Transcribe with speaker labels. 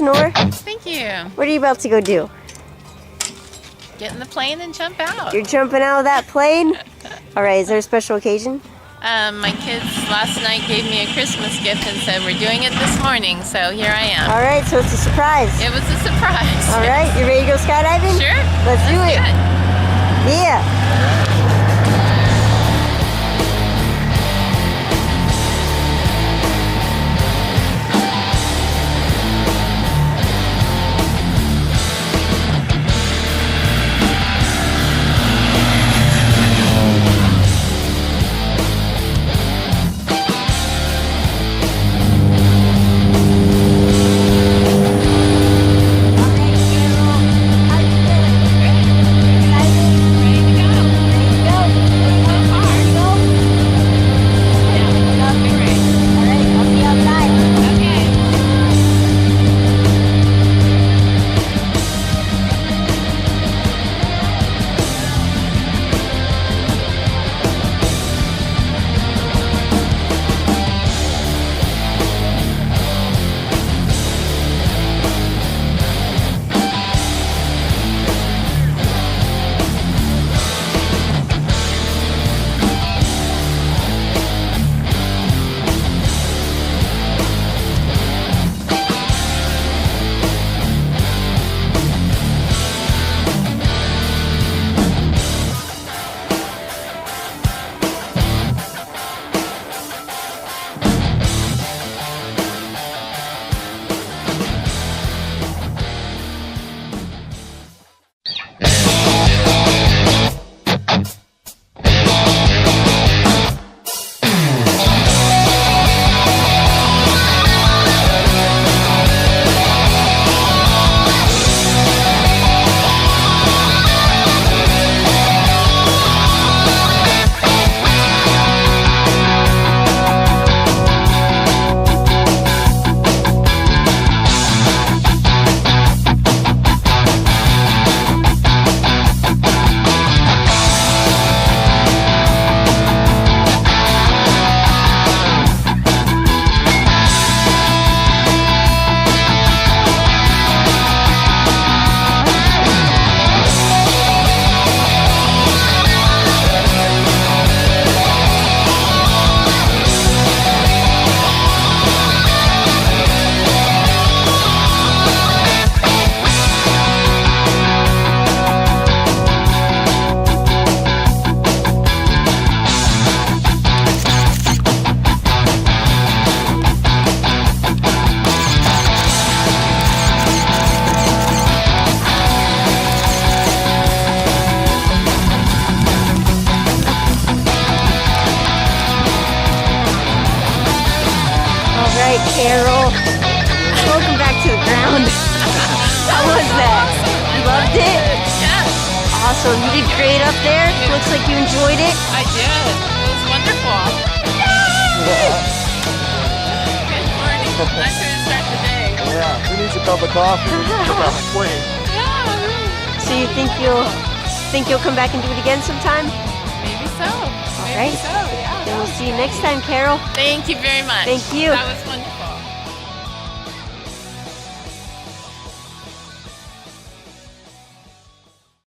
Speaker 1: Nora.
Speaker 2: Thank you.
Speaker 1: What are you about to go do?
Speaker 2: Get in the plane and jump out.
Speaker 1: You're jumping out of that plane? All right, is there a special occasion?
Speaker 2: My kids last night gave me a Christmas gift and said we're doing it this morning, so here I am.
Speaker 1: All right, so it's a surprise.
Speaker 2: It was a surprise.
Speaker 1: All right, you ready to go skydiving?
Speaker 2: Sure.
Speaker 1: Let's do it. Yeah. Carol. Welcome back to the ground. How was that? You loved it?
Speaker 2: Yes.
Speaker 1: Awesome. You did great up there. Looks like you enjoyed it.
Speaker 2: I did. It was wonderful. Good morning. Nice way to start the day.
Speaker 3: Yeah, who needs a cup of coffee? About the plane.
Speaker 2: Yeah.
Speaker 1: So you think you'll come back and do it again sometime?
Speaker 2: Maybe so.
Speaker 1: Right.
Speaker 2: Maybe so, yeah.
Speaker 1: Then we'll see you next time, Carol.
Speaker 2: Thank you very much.
Speaker 1: Thank you.
Speaker 2: That was wonderful.